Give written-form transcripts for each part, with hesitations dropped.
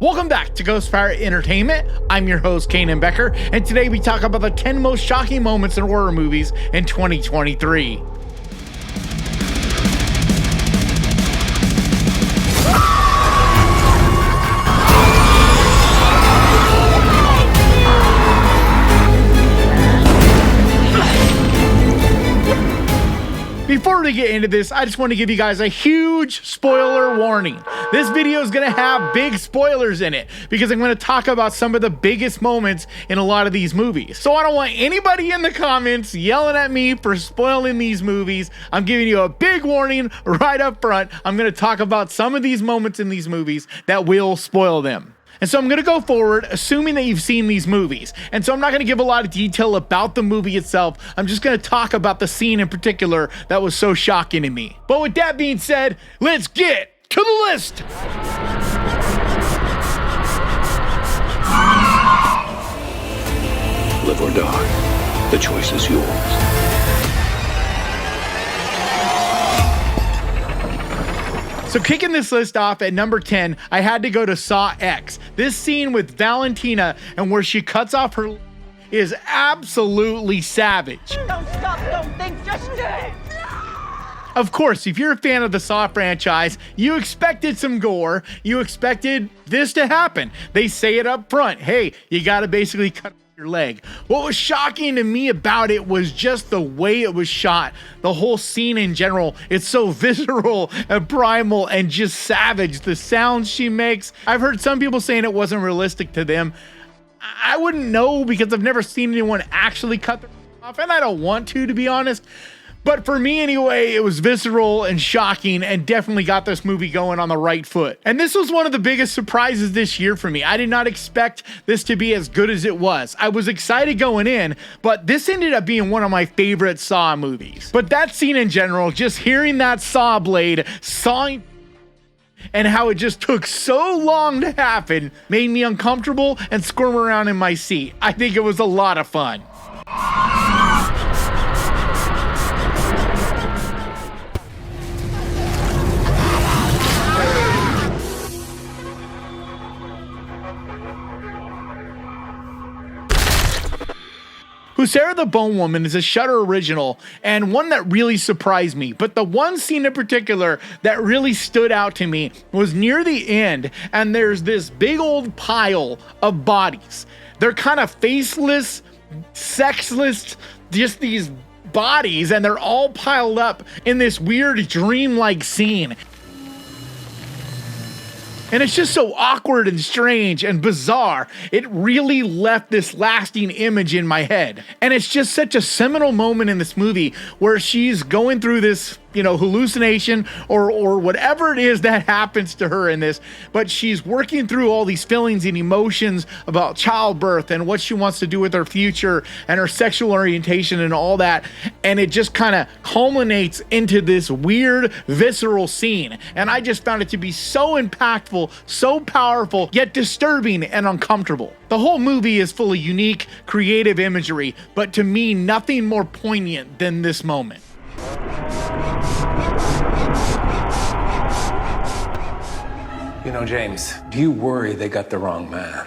Welcome back to Ghost Pirate Entertainment. I'm your host, Kanan Becker, and today we talk about the 10 most shocking moments in horror movies in 2023. Before we get into this, I just want to give you guys a huge spoiler warning. This video is going to have big spoilers in it because I'm going to talk about some of the biggest moments in a lot of these movies. So I don't want anybody in the comments yelling at me for spoiling these movies. I'm giving you a big warning right up front. I'm going to talk about some of these moments in these movies that will spoil them. And so I'm going to go forward assuming that you've seen these movies. And so I'm not going to give a lot of detail about the movie itself. I'm just going to talk about the scene in particular that was so shocking to me. But with that being said, let's get to the list. Live or die, the choice is yours. So kicking this list off at number 10, I had to go to Sax X. This scene with Valentina and where she cuts off her is absolutely savage. Don't stop, don't think, just do it! Of course, if you're a fan of the Saw franchise, you expected some gore. You expected this to happen. They say it up front. Hey, you gotta basically cut your leg. What was shocking to me about it was just the way it was shot. The whole scene in general, it's so visceral and primal and just savage. The sounds she makes. I've heard some people saying it wasn't realistic to them. I wouldn't know because I've never seen anyone actually cut their off, and I don't want to be honest. But for me anyway, it was visceral and shocking and definitely got this movie going on the right foot. And this was one of the biggest surprises this year for me. I did not expect this to be as good as it was. I was excited going in, but this ended up being one of my favorite Saw movies. But that scene in general, just hearing that saw blade sawing and how it just took so long to happen made me uncomfortable and squirm around in my seat. I think it was a lot of fun. Huesera the Bone Woman is a Shudder original and one that really surprised me, but the one scene in particular that really stood out to me was near the end, and there's this big old pile of bodies. They're kind of faceless, sexless, just these bodies, and they're all piled up in this weird dreamlike scene. And it's just so awkward and strange and bizarre. It really left this lasting image in my head. And it's just such a seminal moment in this movie where she's going through this, hallucination or whatever it is that happens to her in this, but she's working through all these feelings and emotions about childbirth and what she wants to do with her future and her sexual orientation and all that. And it just kind of culminates into this weird, visceral scene. And I just found it to be so impactful, so powerful, yet disturbing and uncomfortable. The whole movie is full of unique, creative imagery, but to me, nothing more poignant than this moment. You know, James, do you worry they got the wrong man?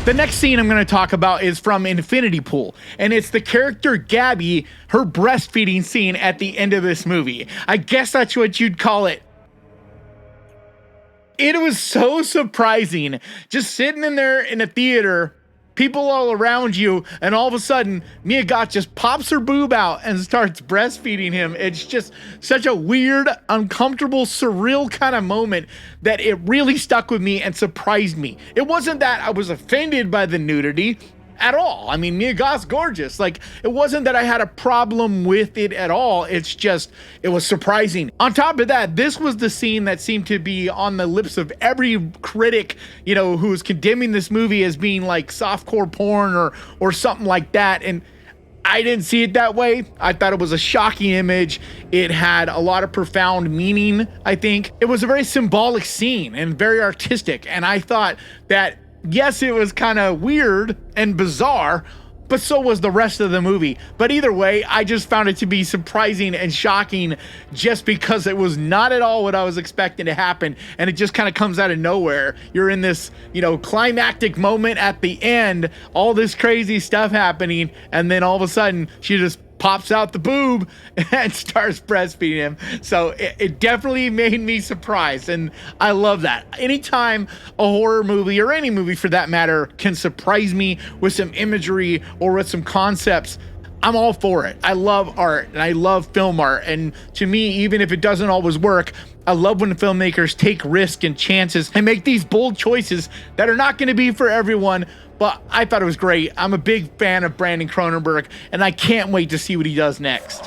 The next scene I'm going to talk about is from Infinity Pool, and it's the character Gabby, her breastfeeding scene at the end of this movie. I guess that's what you'd call it. It was so surprising, just sitting in there in a theater, people all around you, and all of a sudden, Mia Goth just pops her boob out and starts breastfeeding him. It's just such a weird, uncomfortable, surreal kind of moment that it really stuck with me and surprised me. It wasn't that I was offended by the nudity at all. I mean, Mia Goth's gorgeous. Like, it wasn't that I had a problem with it at all. It's just, it was surprising. On top of that, this was the scene that seemed to be on the lips of every critic, who was condemning this movie as being like softcore porn or something like that. And I didn't see it that way. I thought it was a shocking image. It had a lot of profound meaning, I think. It was a very symbolic scene and very artistic. And I thought that, yes, it was kind of weird and bizarre, but so was the rest of the movie. But either way, I just found it to be surprising and shocking just because it was not at all what I was expecting to happen. And it just kind of comes out of nowhere. You're in this, climactic moment at the end, all this crazy stuff happening. And then all of a sudden she just pops out the boob and starts breastfeeding him. So it definitely made me surprised, and I love that. Anytime a horror movie, or any movie for that matter, can surprise me with some imagery or with some concepts, I'm all for it. I love art and I love film art, and to me, even if it doesn't always work, I love when filmmakers take risks and chances and make these bold choices that are not going to be for everyone. But I thought it was great. I'm a big fan of Brandon Cronenberg, and I can't wait to see what he does next.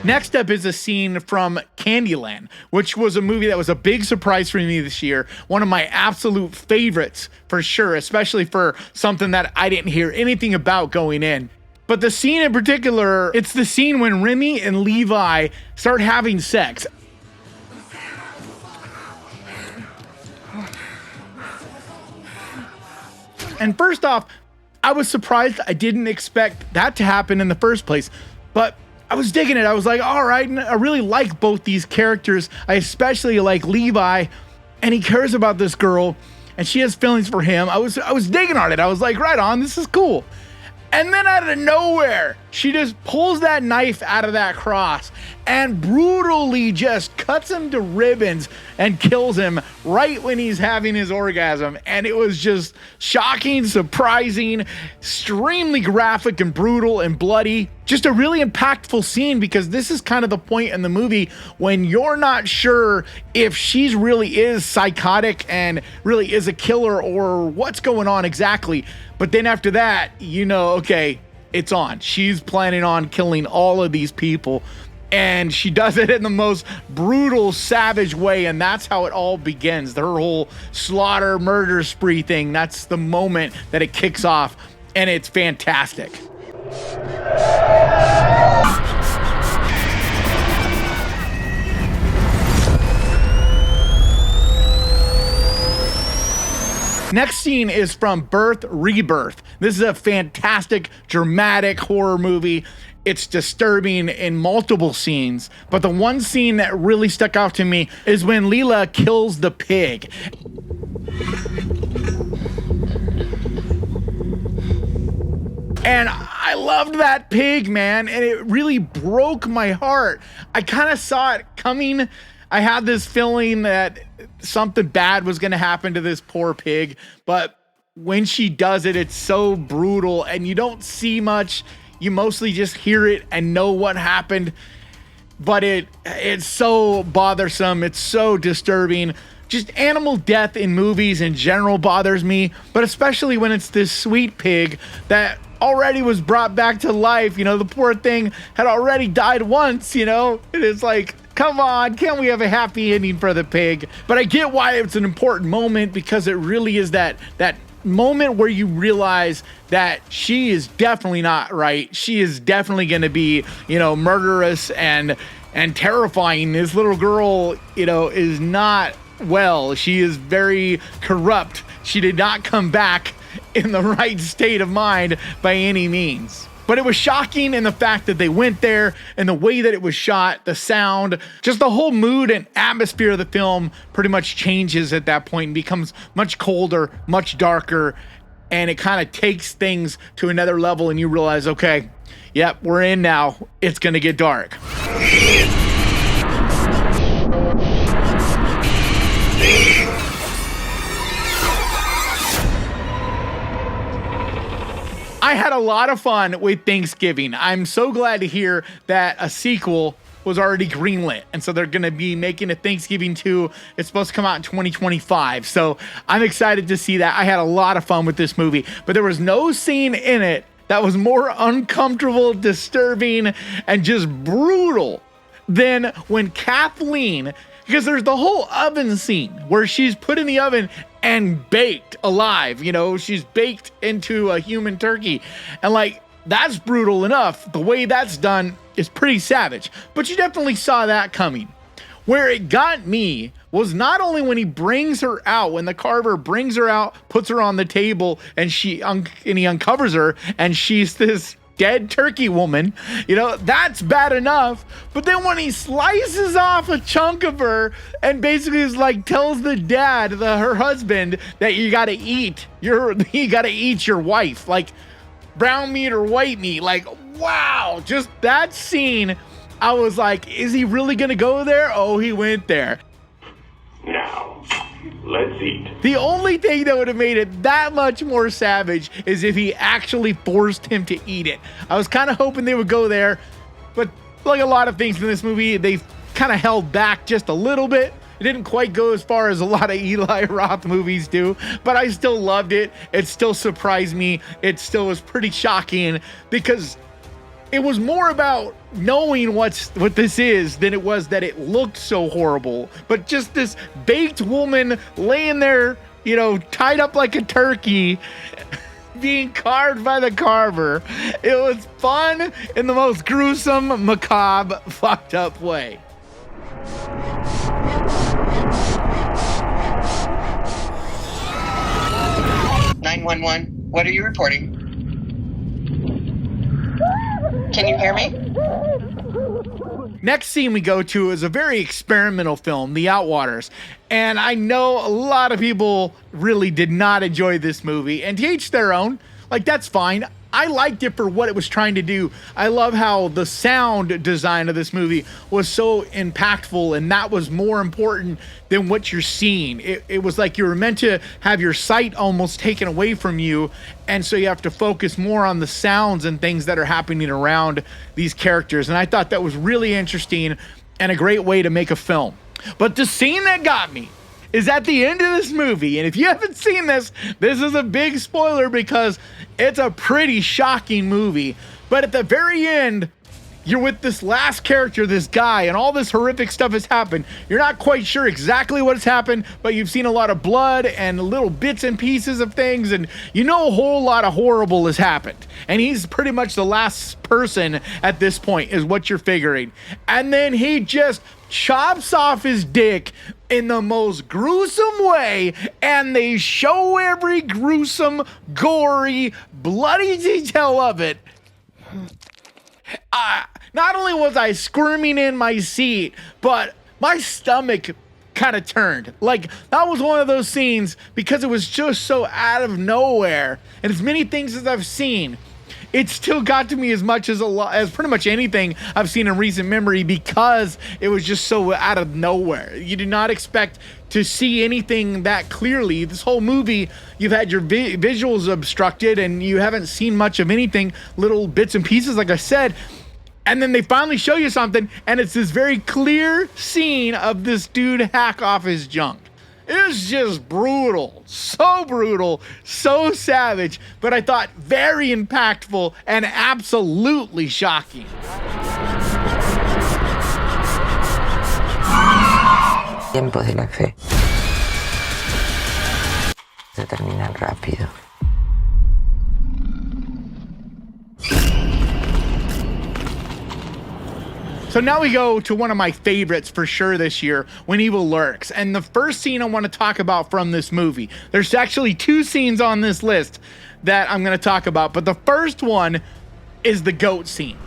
Next up is a scene from Candyland, which was a movie that was a big surprise for me this year. One of my absolute favorites for sure, especially for something that I didn't hear anything about going in. But the scene in particular, it's the scene when Remy and Levi start having sex. And first off, I was surprised. I didn't expect that to happen in the first place, but I was digging it. I was like, all right, and I really like both these characters. I especially like Levi, and he cares about this girl, and she has feelings for him. I was digging on it. I was like, right on, this is cool. And then out of nowhere, she just pulls that knife out of that cross and brutally just cuts him to ribbons and kills him right when he's having his orgasm. And it was just shocking, surprising, extremely graphic and brutal and bloody. Just a really impactful scene, because this is kind of the point in the movie when you're not sure if she's really is psychotic and really is a killer or what's going on exactly. But then after that, okay, it's on. She's planning on killing all of these people, and she does it in the most brutal, savage way, and that's how it all begins. Her whole slaughter, murder spree thing, that's the moment that it kicks off, and it's fantastic. Next scene is from Rebirth. This is a fantastic, dramatic horror movie. It's disturbing in multiple scenes, but the one scene that really stuck out to me is when Leela kills the pig. And I loved that pig, man, and it really broke my heart. I kind of saw it coming. I had this feeling that something bad was going to happen to this poor pig, but when she does it, it's so brutal, and you don't see much. You mostly just hear it and know what happened, but it's so bothersome. It's so disturbing. Just animal death in movies in general bothers me, but especially when it's this sweet pig that already was brought back to life. The poor thing had already died once, and it's like, come on, can't we have a happy ending for the pig? But I get why it's an important moment, because it really is that moment where you realize that she is definitely not right. She is definitely going to be, murderous and terrifying. This little girl, is not well. She is very corrupt. She did not come back in the right state of mind by any means. But it was shocking in the fact that they went there, and the way that it was shot, the sound, just the whole mood and atmosphere of the film pretty much changes at that point and becomes much colder, much darker, and it kind of takes things to another level, and you realize, okay, yep, we're in now. It's going to get dark. I had a lot of fun with Thanksgiving. I'm so glad to hear that a sequel was already greenlit, and so they're going to be making a Thanksgiving 2. It's supposed to come out in 2025, so I'm excited to see that. I had a lot of fun with this movie, but there was no scene in it that was more uncomfortable, disturbing, and just brutal than when Kathleen Because there's the whole oven scene where she's put in the oven and baked alive. You know, she's baked into a human turkey. And like, that's brutal enough. The way that's done is pretty savage. But you definitely saw that coming. Where it got me was not only when he brings her out, when the carver brings her out, puts her on the table, and he uncovers her, and she's this dead turkey woman. You know, that's bad enough. But then when he slices off a chunk of her and basically is like, tells the dad, her husband, that you gotta eat your wife, like brown meat or white meat. Like, wow, just that scene. I was like, is he really gonna go there? Oh, he went there. Now, let's eat. The only thing that would have made it that much more savage is if he actually forced him to eat it. I was kind of hoping they would go there, but like a lot of things in this movie, they kind of held back just a little bit. It didn't quite go as far as a lot of Eli Roth movies do, but I still loved it. It still surprised me. It still was pretty shocking because it was more about knowing what this is than it was that it looked so horrible. But just this baked woman laying there, you know, tied up like a turkey, being carved by the carver. It was fun in the most gruesome, macabre, fucked up way. What are you reporting? Can you hear me? Next scene we go to is a very experimental film, The Outwaters. And I know a lot of people really did not enjoy this movie, and to each their own. Like, that's fine. I liked it for what it was trying to do. I love how the sound design of this movie was so impactful, and that was more important than what you're seeing. It was like you were meant to have your sight almost taken away from you, and so you have to focus more on the sounds and things that are happening around these characters. And I thought that was really interesting and a great way to make a film. But the scene that got me is at the end of this movie. And if you haven't seen this is a big spoiler because it's a pretty shocking movie. But at the very end, you're with this last character, this guy, and all this horrific stuff has happened. You're not quite sure exactly what's happened, but you've seen a lot of blood and little bits and pieces of things, and you know a whole lot of horrible has happened. And he's pretty much the last person at this point, is what you're figuring. And then he just chops off his dick in the most gruesome way, and they show every gruesome, gory, bloody detail of it. Not only was I squirming in my seat, but my stomach kind of turned. Like, that was one of those scenes because it was just so out of nowhere. And as many things as I've seen, it still got to me as much as pretty much anything I've seen in recent memory because it was just so out of nowhere. You did not expect to see anything that clearly. This whole movie, you've had your visuals obstructed and you haven't seen much of anything, little bits and pieces, like I said. And then they finally show you something, and it's this very clear scene of this dude hack off his junk. It was just brutal, so savage, but I thought very impactful and absolutely shocking. Tiempos de la fe se terminan rápido. So now we go to one of my favorites for sure this year, When Evil Lurks. And the first scene I want to talk about from this movie, there's actually two scenes on this list that I'm going to talk about, but the first one is the goat scene.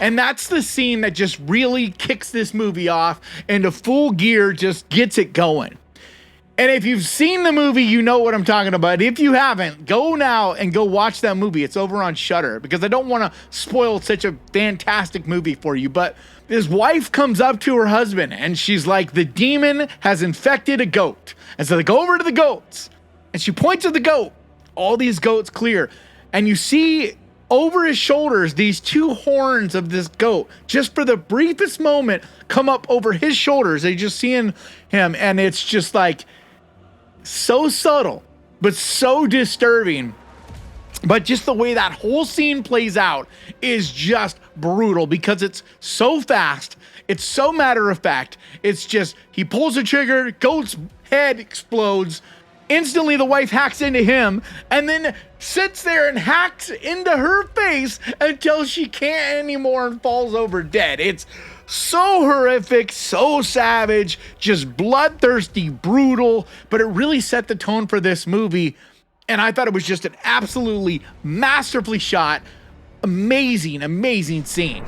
And that's the scene that just really kicks this movie off into full gear, just gets it going. And if you've seen the movie, you know what I'm talking about. If you haven't, go now and go watch that movie. It's over on Shudder, because I don't want to spoil such a fantastic movie for you. But his wife comes up to her husband and she's like, the demon has infected a goat. And so they go over to the goats and she points at the goat. All these goats clear. And you see over his shoulders, these two horns of this goat, just for the briefest moment, come up over his shoulders. They just seeing him, and it's just like so subtle, but so disturbing. But just the way that whole scene plays out is just brutal because it's so fast. It's so matter of fact. It's just, he pulls the trigger, goat's head explodes. Instantly, the wife hacks into him and then sits there and hacks into her face until she can't anymore and falls over dead. It's so horrific, so savage, just bloodthirsty, brutal, but it really set the tone for this movie. And I thought it was just an absolutely masterfully shot, amazing, amazing scene.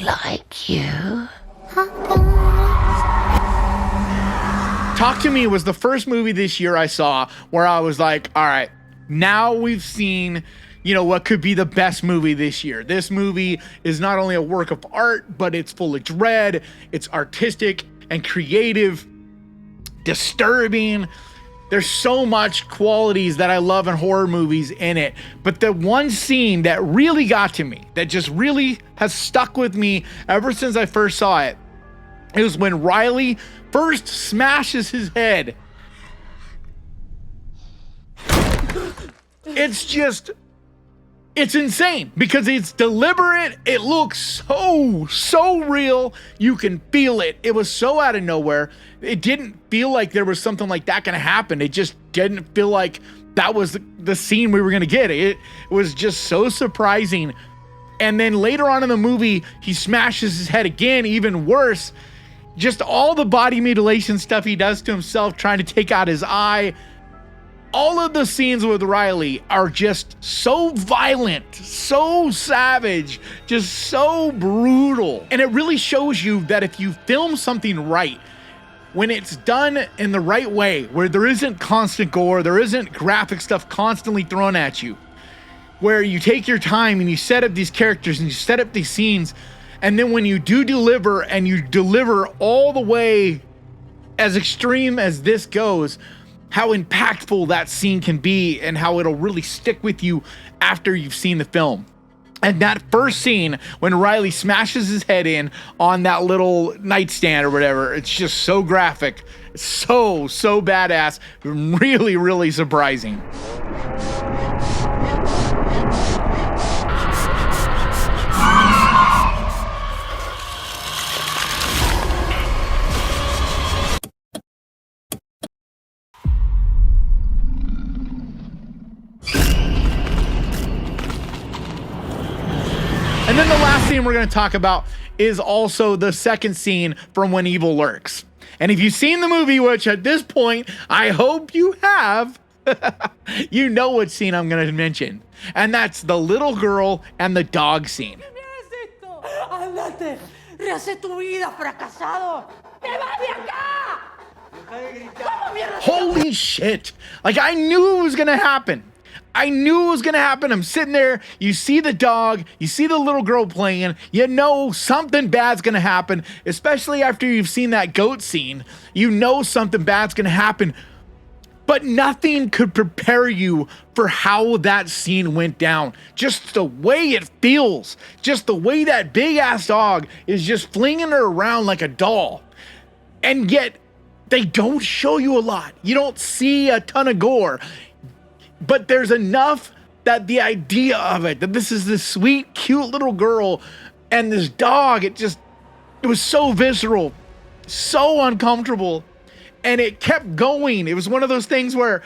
Like you. Talk to Me was the first movie this year I saw where I was like, all right, now we've seen, what could be the best movie this year. This movie is not only a work of art, but it's full of dread. It's artistic and creative, disturbing. There's so much qualities that I love in horror movies in it. But the one scene that really got to me, that just really has stuck with me ever since I first saw it, it was when Riley first smashes his head. It's insane because it's deliberate. It looks so real. You can feel it. It was so out of nowhere. It didn't feel like there was something like that going to happen. It just didn't feel like that was the scene we were going to get. It was just so surprising. And then later on in the movie, he smashes his head again, even worse. Just all the body mutilation stuff he does to himself, trying to take out his eye. All of the scenes with Riley are just so violent, so savage, just so brutal. And it really shows you that if you film something right, when it's done in the right way, where there isn't constant gore, there isn't graphic stuff constantly thrown at you, where you take your time and you set up these characters and you set up these scenes, and then when you do deliver and you deliver all the way as extreme as this goes, how impactful that scene can be and how it'll really stick with you after you've seen the film. And that first scene when Riley smashes his head in on that little nightstand or whatever, it's just so graphic, so badass, really, really surprising. And then the last scene we're going to talk about is also the second scene from When Evil Lurks. And if you've seen the movie, which at this point, I hope you have, you know what scene I'm going to mention. And that's the little girl and the dog scene. ¡Ándate! ¡Rehace tu vida, fracasado! ¡Te vas de acá! Holy shit. Like, I knew it was going to happen. I'm sitting there. You see the dog. You see the little girl playing. You know something bad's going to happen, especially after you've seen that goat scene. You know something bad's going to happen. But nothing could prepare you for how that scene went down. Just the way it feels. Just the way that big-ass dog is just flinging her around like a doll. And yet, they don't show you a lot. You don't see a ton of gore. But there's enough that the idea of it, that this is this sweet, cute little girl and this dog, it was so visceral, so uncomfortable. And it kept going. It was one of those things where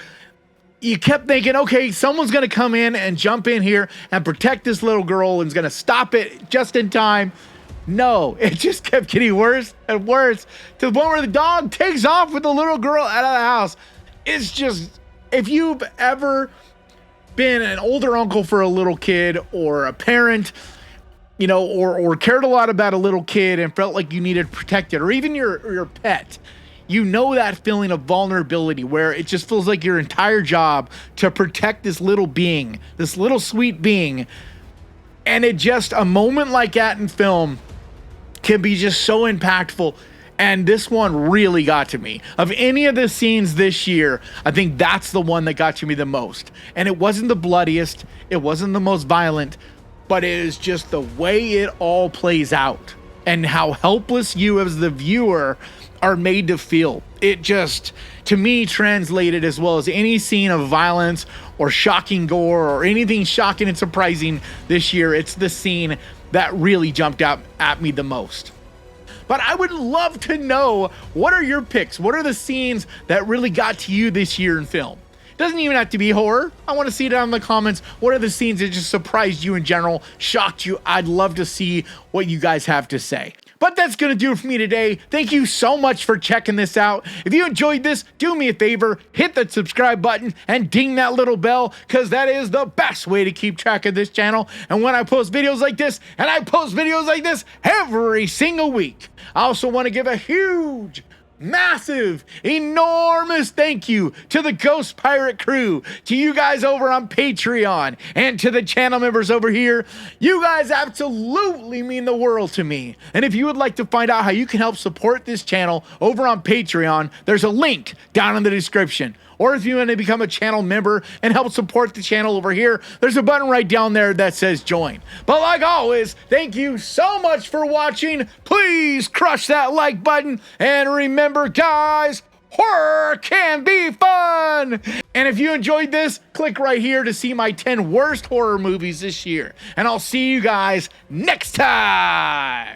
you kept thinking, okay, someone's going to come in and jump in here and protect this little girl and is going to stop it just in time. No, it just kept getting worse and worse to the point where the dog takes off with the little girl out of the house. It's just, if you've ever been an older uncle for a little kid or a parent, or cared a lot about a little kid and felt like you needed to protect it, or even your pet, you know that feeling of vulnerability where it just feels like your entire job to protect this little being, this little sweet being. And it just, a moment like that in film can be just so impactful. And this one really got to me. Of any of the scenes this year, I think that's the one that got to me the most. And it wasn't the bloodiest, it wasn't the most violent, but it is just the way it all plays out and how helpless you as the viewer are made to feel. It just, to me, translated as well as any scene of violence or shocking gore or anything shocking and surprising this year. It's the scene that really jumped out at me the most. But I would love to know, what are your picks? What are the scenes that really got to you this year in film? Doesn't even have to be horror. I want to see it down in the comments. What are the scenes that just surprised you in general, shocked you? I'd love to see what you guys have to say. But that's going to do it for me today. Thank you so much for checking this out. If you enjoyed this, do me a favor, hit that subscribe button and ding that little bell, because that is the best way to keep track of this channel. And when I post videos like this, and I post videos like this every single week, I also want to give a huge, massive, enormous thank you to the Ghost Pirate crew, to you guys over on Patreon, and to the channel members over here. You guys absolutely mean the world to me. And if you would like to find out how you can help support this channel over on Patreon, there's a link down in the description. Or if you want to become a channel member and help support the channel over here, there's a button right down there that says join. But like always, thank you so much for watching. Please crush that like button. And remember, guys, horror can be fun. And if you enjoyed this, click right here to see my 10 worst horror movies this year. And I'll see you guys next time.